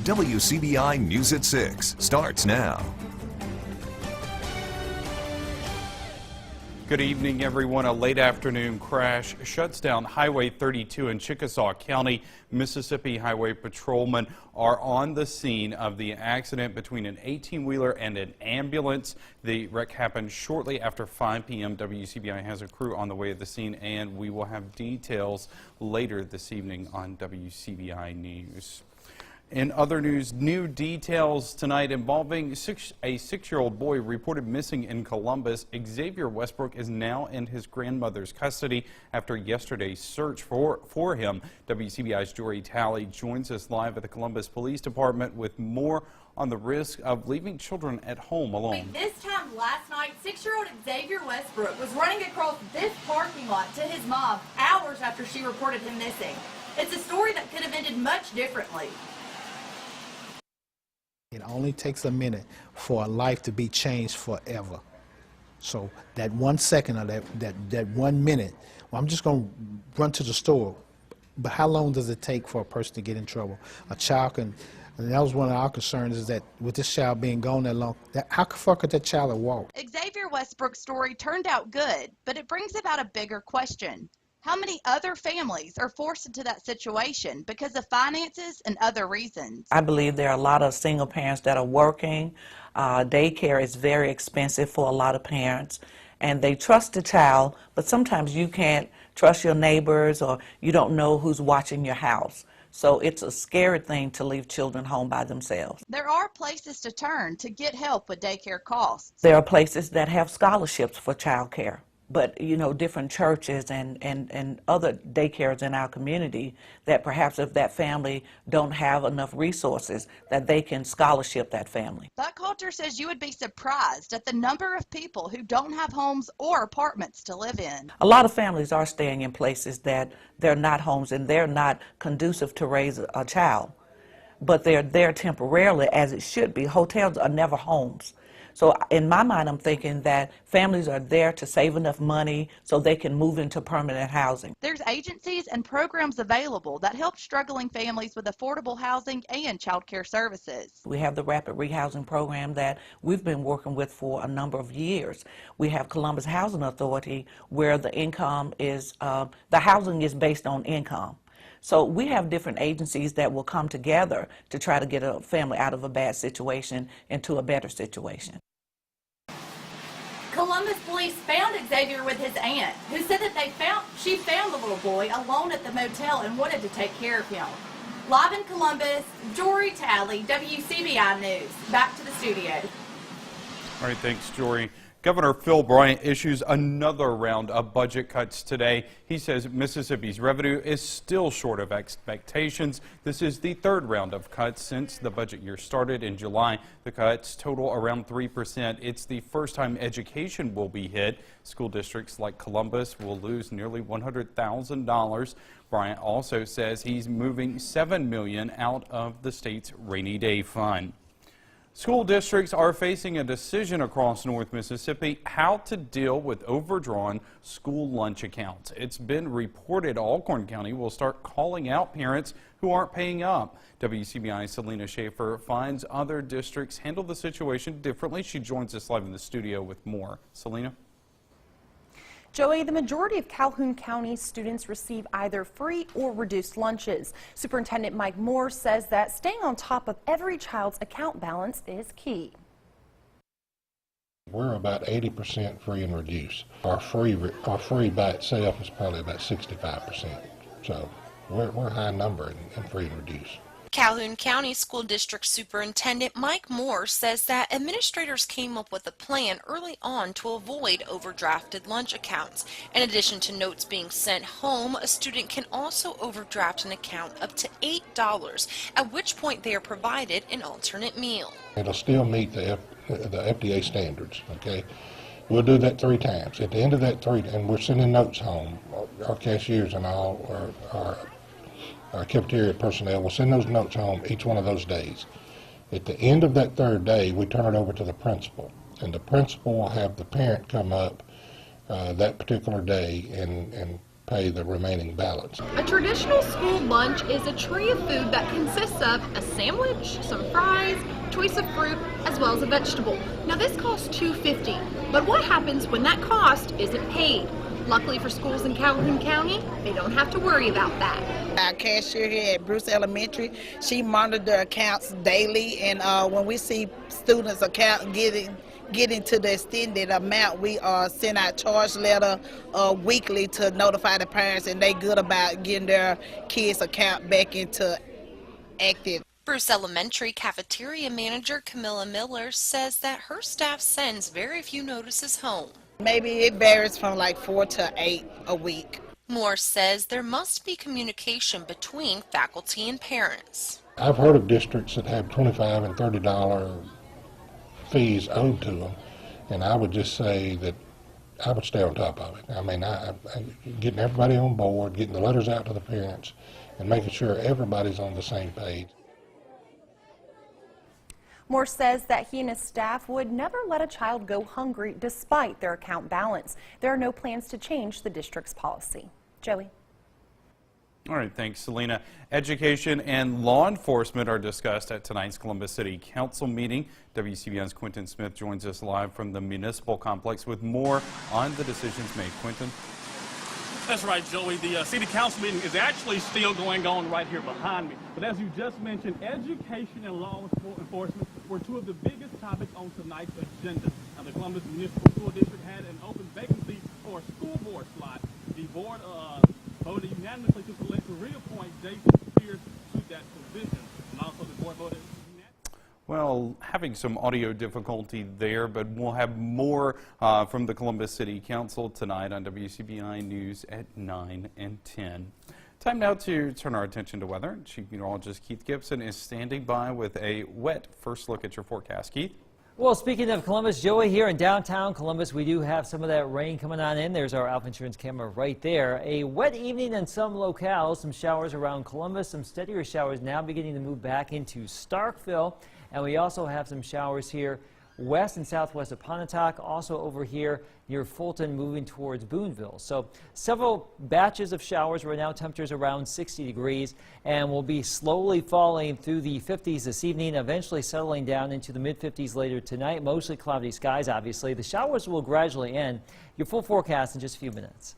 WCBI News at 6 starts now. Good evening, everyone. A late afternoon crash shuts down Highway 32 in Chickasaw County. Mississippi Highway patrolmen are on the scene of the accident between an 18-wheeler and an ambulance. The wreck happened shortly after 5 p.m. WCBI has a crew on the way to the scene, and we will have details later this evening on WCBI News. In other news, new details tonight involving a 6-year-old boy reported missing in Columbus. Xavier Westbrook is now in his grandmother's custody after yesterday's search for him. WCBI's Jory Talley joins us live at the Columbus Police Department with more on the risk of leaving children at home alone. This time last night, 6-year-old Xavier Westbrook was running across this parking lot to his mom hours after she reported him missing. It's a story that could have ended much differently. It only takes a minute for a life to be changed forever. So that 1 second or that 1 minute, well, I'm just going to run to the store. But how long does it take for a person to get in trouble? A child can, and that was one of our concerns, is that with this child being gone that long, how far could that child have walked? Xavier Westbrook's story turned out good, but it brings about a bigger question. How many other families are forced into that situation because of finances and other reasons? I believe there are a lot of single parents that are working. Daycare is very expensive for a lot of parents, and they trust the child, but sometimes you can't trust your neighbors or you don't know who's watching your house. So it's a scary thing to leave children home by themselves. There are places to turn to get help with daycare costs. There are places that have scholarships for child care. But, you know, different churches and other daycares in our community that perhaps if that family don't have enough resources that they can scholarship that family. Buckhalter says you would be surprised at the number of people who don't have homes or apartments to live in. A lot of families are staying in places that they're not homes and they're not conducive to raise a child. But they're there temporarily, as it should be. Hotels are never homes. So in my mind, I'm thinking that families are there to save enough money so they can move into permanent housing. There's agencies and programs available that help struggling families with affordable housing and child care services. We have the Rapid Rehousing Program that we've been working with for a number of years. We have Columbus Housing Authority where the income is, the housing is based on income. So we have different agencies that will come together to try to get a family out of a bad situation into a better situation. Columbus police found Xavier with his aunt, who said that she found the little boy alone at the motel and wanted to take care of him. Live in Columbus, Jory Talley, WCBI News. Back to the studio. All right, thanks, Jory. Governor Phil Bryant issues another round of budget cuts today. He says Mississippi's revenue is still short of expectations. This is the third round of cuts since the budget year started in July. The cuts total around 3%. It's the first time education will be hit. School districts like Columbus will lose nearly $100,000. Bryant also says he's moving $7 million out of the state's rainy day fund. School districts are facing a decision across North Mississippi how to deal with overdrawn school lunch accounts. It's been reported Alcorn County will start calling out parents who aren't paying up. WCBI's Selena Schaefer finds other districts handle the situation differently. She joins us live in the studio with more. Selena? Joey, the majority of Calhoun County students receive either free or reduced lunches. Superintendent Mike Moore says that staying on top of every child's account balance is key. We're about 80% free and reduced. Our free by itself is probably about 65%. So we're a high number in free and reduced. Calhoun County School District Superintendent Mike Moore says that administrators came up with a plan early on to avoid overdrafted lunch accounts. In addition to notes being sent home, a student can also overdraft an account up to $8, at which point they are provided an alternate meal. It'll still meet the FDA standards, okay? We'll do that 3 times. At the end of that 3, and we're sending notes home, our cashiers and all, our cafeteria personnel will send those notes home each one of those days. At the end of that 3rd day, we turn it over to the principal, and the principal will have the parent come up that particular day and pay the remaining balance. A traditional school lunch is a tray of food that consists of a sandwich, some fries, choice of fruit, as well as a vegetable. Now this costs $2.50, but what happens when that cost isn't paid? Luckily for schools in Calhoun County, they don't have to worry about that. Our cashier here at Bruce Elementary, she monitors the accounts daily, and when we see students' account getting to the extended amount, we send out charge letter weekly to notify the parents, and they good about getting their kids' account back into active. Bruce Elementary cafeteria manager Camilla Miller says that her staff sends very few notices home. Maybe it varies from like 4 to 8 a week. Moore says there must be communication between faculty and parents. I've heard of districts that have $25 and $30 fees owed to them, and I would just say that I would stay on top of it. I mean, getting everybody on board, getting the letters out to the parents, and making sure everybody's on the same page. Moore says that he and his staff would never let a child go hungry despite their account balance. There are no plans to change the district's policy. Joey. All right, thanks, Selena. Education and law enforcement are discussed at tonight's Columbus City Council meeting. WCBN's Quentin Smith joins us live from the municipal complex with more on the decisions made. Quentin. That's right, Joey. The city council meeting is actually still going on right here behind me. But as you just mentioned, education and law enforcement were two of the biggest topics on tonight's agenda. Now, the Columbus Municipal School District had an open vacancy for a school board slot. The board voted unanimously to reappoint Jason Spears to that position. And also the board voted. Well, having some audio difficulty there, but we'll have more from the Columbus City Council tonight on WCBI News at 9 and 10. Time now to turn our attention to weather. Chief Meteorologist Keith Gibson is standing by with a wet first look at your forecast. Keith? Well, speaking of Columbus, Joey, here in downtown Columbus, we do have some of that rain coming on in. There's our Alpha Insurance camera right there. A wet evening in some locales, some showers around Columbus, some steadier showers now beginning to move back into Starkville. And we also have some showers here west and southwest of Pontotoc, also over here near Fulton, moving towards Boonville. So several batches of showers right now, temperatures around 60 degrees, and will be slowly falling through the 50s this evening, eventually settling down into the mid-50s later tonight. Mostly cloudy skies, obviously. The showers will gradually end. Your full forecast in just a few minutes.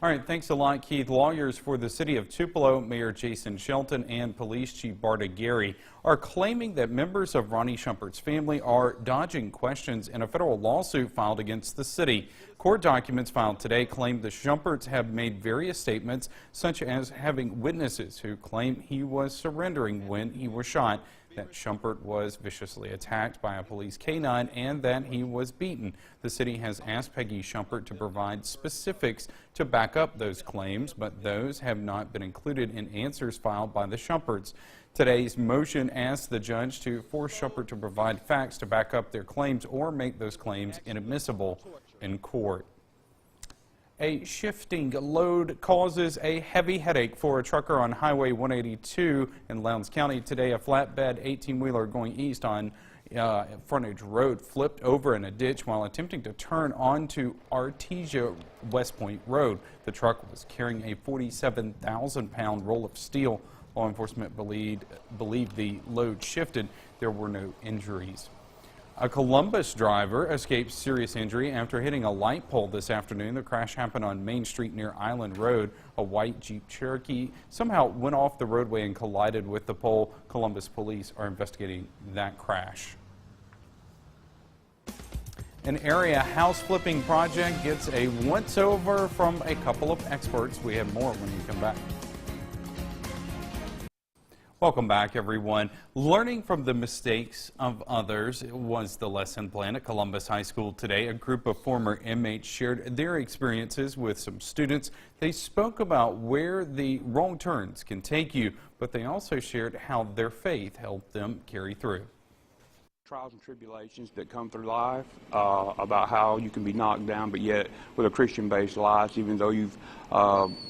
All right, thanks a lot, Keith. Lawyers for the city of Tupelo, Mayor Jason Shelton and Police Chief Barta Gary are claiming that members of Ronnie Shumpert's family are dodging questions in a federal lawsuit filed against the city. Court documents filed today claim the Shumperts have made various statements, such as having witnesses who claim he was surrendering when he was shot, that Shumpert was viciously attacked by a police canine, and that he was beaten. The city has asked Peggy Shumpert to provide specifics to back up those claims, but those have not been included in answers filed by the Shumperts. Today's motion asks the judge to force Shumpert to provide facts to back up their claims or make those claims inadmissible in court. A shifting load causes a heavy headache for a trucker on Highway 182 in Lowndes County. Today, a flatbed 18-wheeler going east on Frontage Road flipped over in a ditch while attempting to turn onto Artesia West Point Road. The truck was carrying a 47,000-pound roll of steel. Law enforcement believed the load shifted. There were no injuries. A Columbus driver escaped serious injury after hitting a light pole this afternoon. The crash happened on Main Street near Island Road. A white Jeep Cherokee somehow went off the roadway and collided with the pole. Columbus police are investigating that crash. An area house flipping project gets a once-over from a couple of experts. We have more when we come back. Welcome back, everyone. Learning from the mistakes of others was the lesson plan at Columbus High School today. A group of former inmates shared their experiences with some students. They spoke about where the wrong turns can take you, but they also shared how their faith helped them carry through. Trials and tribulations that come through life, about how you can be knocked down, but yet with a Christian-based life, even though you've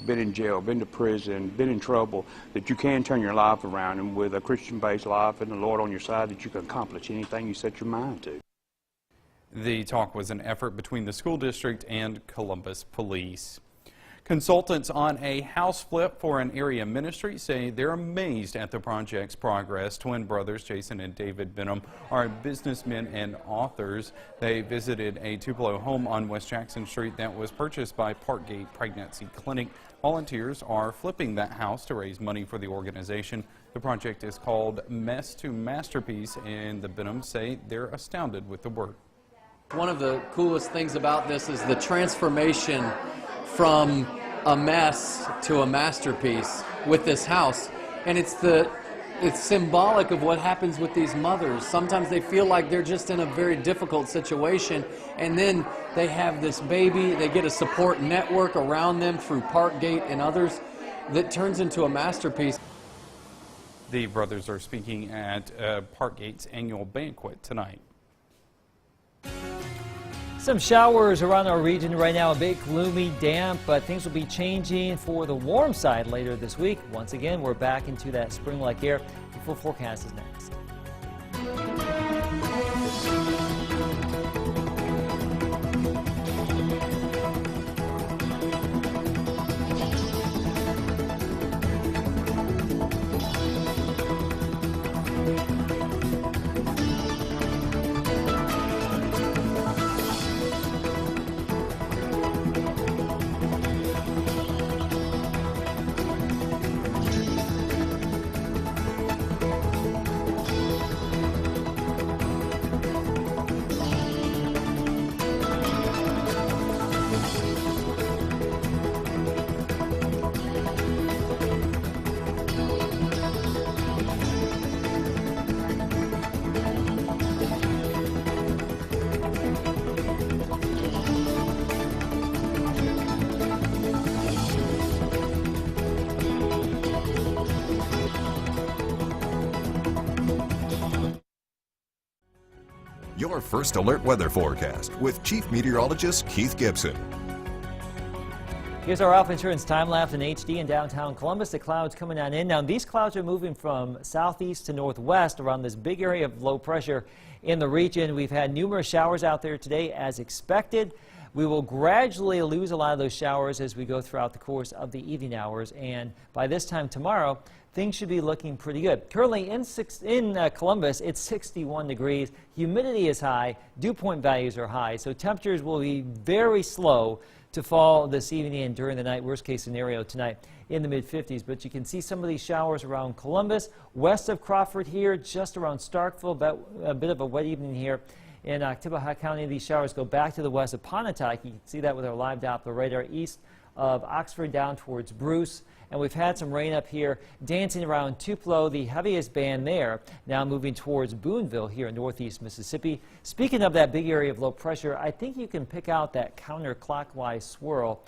been in jail, been to prison, been in trouble, that you can turn your life around, and with a Christian-based life and the Lord on your side, that you can accomplish anything you set your mind to. The talk was an effort between the school district and Columbus Police. Consultants on a house flip for an area ministry say they're amazed at the project's progress. Twin brothers Jason and David Benham are businessmen and authors. They visited a Tupelo home on West Jackson Street that was purchased by Parkgate Pregnancy Clinic. Volunteers are flipping that house to raise money for the organization. The project is called Mess to Masterpiece, and the Benhams say they're astounded with the work. One of the coolest things about this is the transformation from a mess to a masterpiece with this house. And it's symbolic of what happens with these mothers. Sometimes they feel like they're just in a very difficult situation, and then they have this baby, they get a support network around them through Parkgate and others that turns into a masterpiece. The brothers are speaking at Parkgate's annual banquet tonight. Some showers around our region right now, a bit gloomy, damp, but things will be changing for the warm side later this week. Once again, we're back into that spring-like air. The full forecast is next. Your first alert weather forecast with Chief Meteorologist Keith Gibson. Here's our Alpha Insurance time lapse in HD in downtown Columbus. The clouds coming on in. Now, these clouds are moving from southeast to northwest around this big area of low pressure in the region. We've had numerous showers out there today as expected. We will gradually lose a lot of those showers as we go throughout the course of the evening hours, and by this time tomorrow, things should be looking pretty good. Currently in Columbus, it's 61 degrees. Humidity is high. Dew point values are high, so temperatures will be very slow to fall this evening and during the night. Worst case scenario tonight in the mid-50s, but you can see some of these showers around Columbus, west of Crawford here, just around Starkville, a bit of a wet evening here. In Oktibbeha County, these showers go back to the west of Pontotoc. You can see that with our live Doppler radar east of Oxford down towards Bruce. And we've had some rain up here dancing around Tupelo, the heaviest band there, now moving towards Boonville here in northeast Mississippi. Speaking of that big area of low pressure, I think you can pick out that counterclockwise swirl.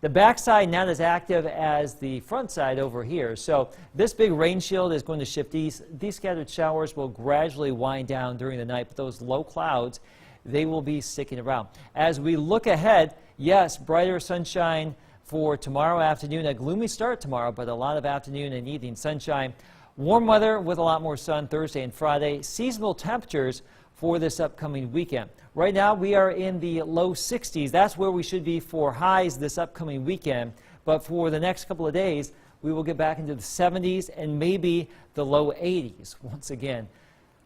The backside not as active as the front side over here. So this big rain shield is going to shift east. These scattered showers will gradually wind down during the night, but those low clouds, they will be sticking around. As we look ahead, yes, brighter sunshine for tomorrow afternoon. A gloomy start tomorrow, but a lot of afternoon and evening sunshine. Warm weather with a lot more sun Thursday and Friday. Seasonal temperatures for this upcoming weekend. Right now we are in the low 60s. That's where we should be for highs this upcoming weekend. But for the next couple of days, we will get back into the 70s and maybe the low 80s. Once again,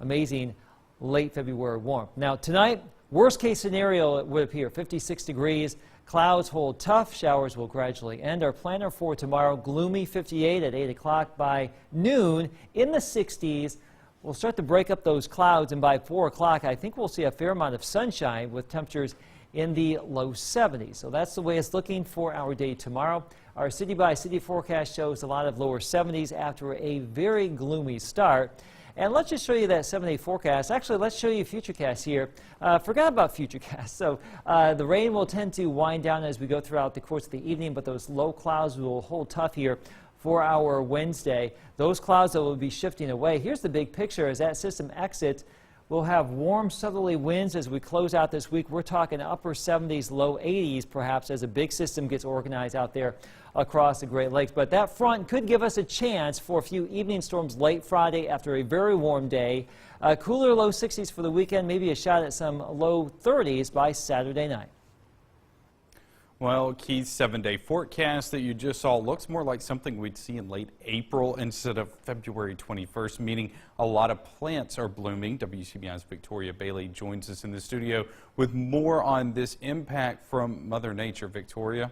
amazing late February warmth. Now tonight, worst case scenario it would appear 56 degrees. Clouds hold tough. Showers will gradually end. Our planner for tomorrow, gloomy 58 at 8 o'clock. By noon, in the 60s. We'll start to break up those clouds, and by 4 o'clock, I think we'll see a fair amount of sunshine with temperatures in the low 70s. So that's the way it's looking for our day tomorrow. Our city-by-city forecast shows a lot of lower 70s after a very gloomy start. And let's just show you that 7-day forecast. Actually, let's show you Futurecast here. Forgot about Futurecast. So the rain will tend to wind down as we go throughout the course of the evening, but those low clouds will hold tough here for our Wednesday. Those clouds that will be shifting away. Here's the big picture as that system exits. We'll have warm southerly winds as we close out this week. We're talking upper 70s, low 80s perhaps as a big system gets organized out there across the Great Lakes. But that front could give us a chance for a few evening storms late Friday after a very warm day. Cooler low 60s for the weekend, maybe a shot at some low 30s by Saturday night. Well, Keith's 7-day forecast that you just saw looks more like something we'd see in late April instead of February 21st, meaning a lot of plants are blooming. WCBI's Victoria Bailey joins us in the studio with more on this impact from Mother Nature. Victoria?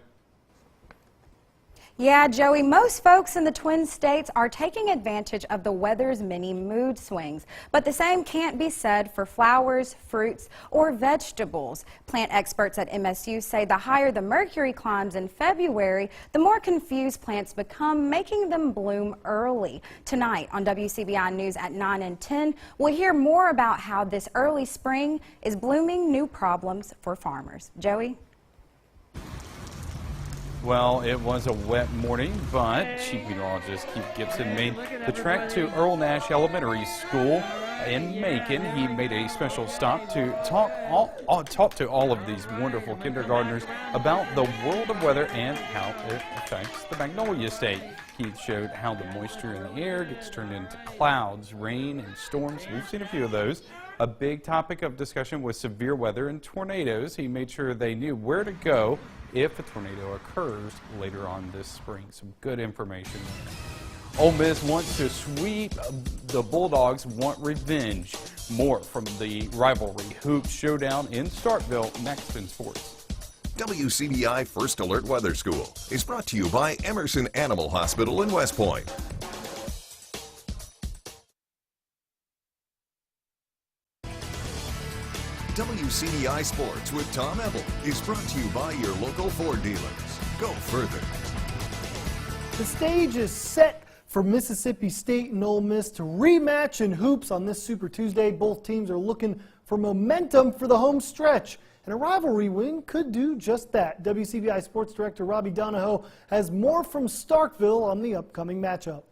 Yeah, Joey, most folks in the Twin States are taking advantage of the weather's many mood swings. But the same can't be said for flowers, fruits, or vegetables. Plant experts at MSU say the higher the mercury climbs in February, the more confused plants become, making them bloom early. Tonight on WCBI News at 9 and 10, we'll hear more about how this early spring is blooming new problems for farmers. Joey? Well, it was a wet morning, but Chief Meteorologist Keith Gibson made the trek to Earl Nash Elementary School in Macon. He made a special stop to talk to all of these wonderful kindergartners about the world of weather and how it affects the Magnolia State. Keith showed how the moisture in the air gets turned into clouds, rain, and storms. We've seen a few of those. A big topic of discussion was severe weather and tornadoes. He made sure they knew where to go if a tornado occurs later on this spring. Some good information there. Ole Miss wants to sweep. The Bulldogs want revenge. More from the rivalry Hoops showdown in Starkville next in sports. WCBI First Alert Weather School is brought to you by Emerson Animal Hospital in West Point. WCBI Sports with Tom Ebel is brought to you by your local Ford dealers. Go further. The stage is set for Mississippi State and Ole Miss to rematch in hoops on this Super Tuesday. Both teams are looking for momentum for the home stretch, and a rivalry win could do just that. WCBI Sports Director Robbie Donahoe has more from Starkville on the upcoming matchup.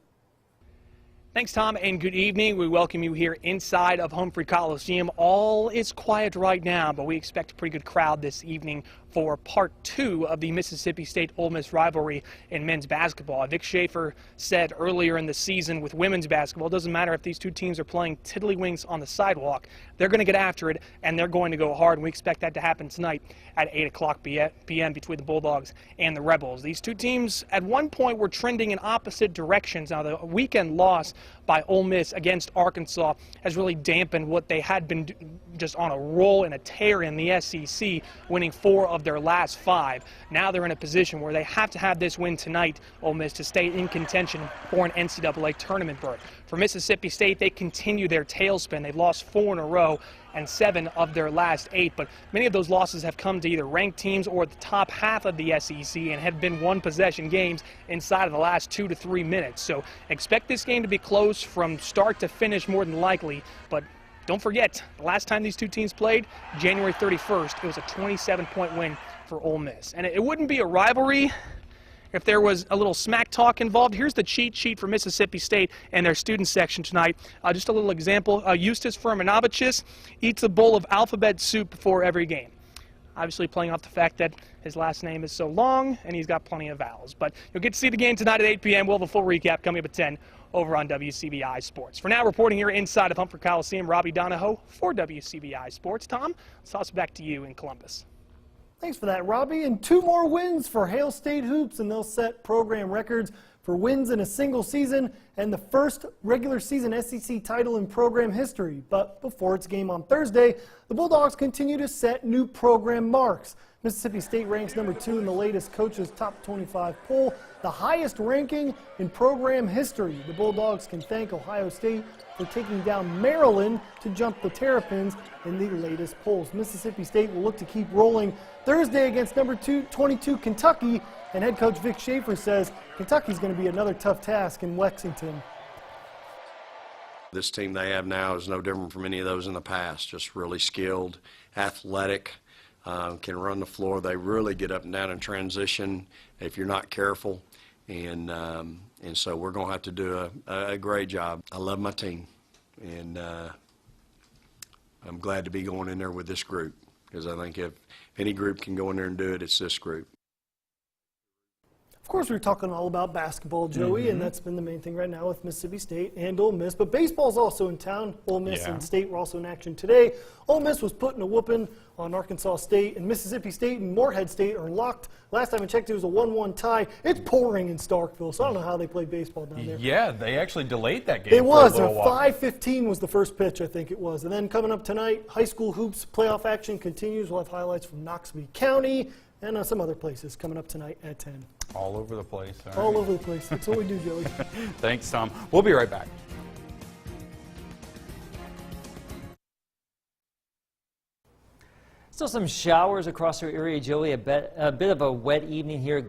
Thanks, Tom, and good evening. We welcome you here inside of Humphrey Coliseum. All is quiet right now, but we expect a pretty good crowd this evening for part 2 of the Mississippi State-Ole Miss rivalry in men's basketball. Vic Schaefer said earlier in the season with women's basketball, it doesn't matter if these two teams are playing tiddlywinks on the sidewalk. They're going to get after it, and they're going to go hard, and we expect that to happen tonight at 8 o'clock p.m. between the Bulldogs and the Rebels. These two teams at one point were trending in opposite directions. Now, the weekend loss by Ole Miss against Arkansas has really dampened what they had been just on a roll and a tear in the SEC, winning 4 of their last 5. Now they're in a position where they have to have this win tonight, Ole Miss, to stay in contention for an NCAA tournament berth. For Mississippi State, they continue their tailspin. They've lost 4 in a row and 7 of their last 8, but many of those losses have come to either ranked teams or the top half of the SEC and have been one-possession games inside of the last 2 to 3 minutes. So expect this game to be close from start to finish more than likely, but don't forget, the last time these two teams played, January 31st, it was a 27-point win for Ole Miss. And it wouldn't be a rivalry if there was a little smack talk involved. Here's the cheat sheet for Mississippi State and their student section tonight. Just a little example. Eustace Firminovichus eats a bowl of alphabet soup before every game. Obviously playing off the fact that his last name is so long and he's got plenty of vowels. But you'll get to see the game tonight at 8 p.m. We'll have a full recap coming up at 10 over on WCBI Sports. For now, reporting here inside of Humphrey Coliseum, Robbie Donahoe for WCBI Sports. Tom, let's toss it back to you in Columbus. Thanks for that, Robbie. And 2 more wins for Hail State Hoops, and they'll set program records for wins in a single season and the first regular season SEC title in program history. But before its game on Thursday, the Bulldogs continue to set new program marks. Mississippi State ranks number 2 in the latest Coach's Top 25 poll, the highest ranking in program history. The Bulldogs can thank Ohio State for taking down Maryland to jump the Terrapins in the latest polls. Mississippi State will look to keep rolling Thursday against number 22 Kentucky, and head coach Vic Schaefer says Kentucky's going to be another tough task in Lexington. This team they have now is no different from any of those in the past, just really skilled, athletic, can run the floor. They really get up and down in transition if you're not careful, and so we're going to have to do a great job. I love my team, and I'm glad to be going in there with this group, because I think if any group can go in there and do it, it's this group. Of course, we're talking all about basketball, Joey, and that's been the main thing right now with Mississippi State and Ole Miss. But baseball's also in town. Ole Miss and State were also in action today. Ole Miss was putting a whooping on Arkansas State, and Mississippi State and Morehead State are locked. Last time I checked, it was a 1-1 tie. It's pouring in Starkville, so I don't know how they play baseball down there. Yeah, they actually delayed that game. It was. For a little while. 5:15 was the first pitch, I think it was. And then coming up tonight, high school hoops playoff action continues. We'll have highlights from Knoxville County and some other places coming up tonight at 10. All over the place. All over the place. That's what we do, Joey. Thanks, Tom. We'll be right back. Still some showers across our area, Joey. A bit of a wet evening here.